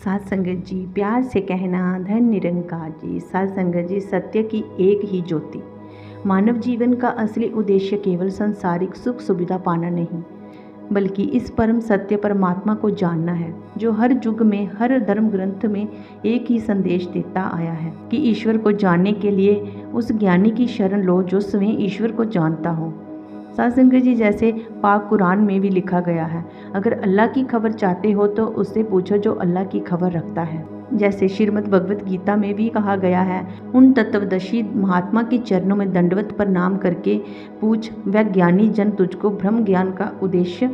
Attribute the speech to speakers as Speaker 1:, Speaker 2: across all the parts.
Speaker 1: साध संगत जी, प्यार से कहना धन निरंकार जी। साध संगत जी, सत्य की एक ही ज्योति। मानव जीवन का असली उद्देश्य केवल सांसारिक सुख सुविधा पाना नहीं, बल्कि इस परम सत्य परमात्मा को जानना है, जो हर युग में हर धर्म ग्रंथ में एक ही संदेश देता आया है कि ईश्वर को जानने के लिए उस ज्ञानी की शरण लो जो स्वयं ईश्वर को जानता हो। साध संगत जी, जैसे पाक कुरान में भी लिखा गया है, अगर अल्लाह की खबर चाहते हो तो उससे पूछो जो अल्लाह की खबर रखता है। जैसे श्रीमद् भगवत गीता में भी कहा गया है, उन तत्वदर्शी महात्मा के चरणों में दंडवत प्रणाम करके पूछ, वह ज्ञानी जन तुझको ब्रह्म ज्ञान का उद्देश्य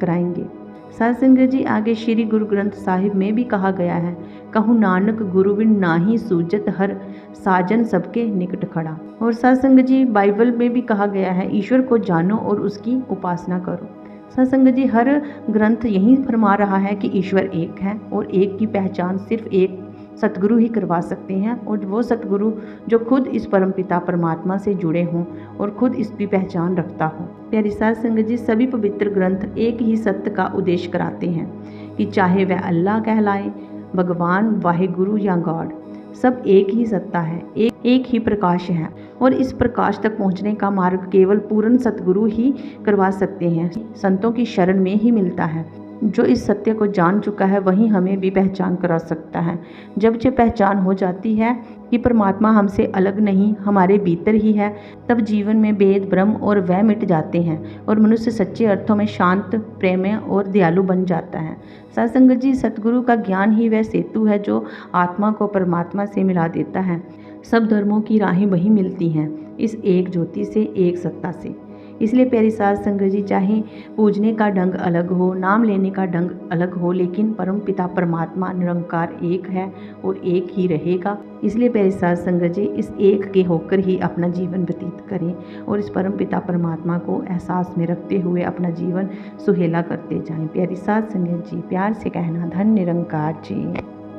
Speaker 1: कराएंगे। साध संगत जी, आगे श्री गुरु ग्रंथ साहिब में भी कहा गया है, कहूँ नानक गुरु बिन नाही सूझत हर साजन सबके निकट खड़ा। और साध संगत जी, बाइबल में भी कहा गया है, ईश्वर को जानो और उसकी उपासना करो। साध संगत जी, हर ग्रंथ यही फरमा रहा है कि ईश्वर एक है और एक की पहचान सिर्फ एक सतगुरु ही करवा सकते हैं, और वो सतगुरु जो खुद इस परमपिता परमात्मा से जुड़े हों और खुद इसकी पहचान रखता हो। प्यारी साध संगत जी, सभी पवित्र ग्रंथ एक ही सत्य का उद्देश्य कराते हैं कि चाहे वह अल्लाह कहलाए, भगवान, वाहिगुरु या गॉड, सब एक ही सत्ता है, एक ही प्रकाश है, और इस प्रकाश तक पहुंचने का मार्ग केवल पूर्ण सतगुरु ही करवा सकते हैं। संतों की शरण में ही मिलता है। जो इस सत्य को जान चुका है वही हमें भी पहचान करा सकता है। जब ये पहचान हो जाती है कि परमात्मा हमसे अलग नहीं, हमारे भीतर ही है, तब जीवन में भेद भ्रम और वह मिट जाते हैं और मनुष्य सच्चे अर्थों में शांत, प्रेमय और दयालु बन जाता है। साध संगत जी, सतगुरु का ज्ञान ही वह सेतु है जो आत्मा को परमात्मा से मिला देता है। सब धर्मों की राहें वही मिलती हैं, इस एक ज्योति से, एक सत्ता से। इसलिए प्यारी साध संगत जी, चाहे पूजने का ढंग अलग हो, नाम लेने का ढंग अलग हो, लेकिन परम पिता परमात्मा निरंकार एक है और एक ही रहेगा। इसलिए प्यारी साध संगत जी, इस एक के होकर ही अपना जीवन व्यतीत करें और इस परम पिता परमात्मा को एहसास में रखते हुए अपना जीवन सुहेला करते जाएं। प्यारी साध संगत जी, प्यार से कहना धन निरंकार जी।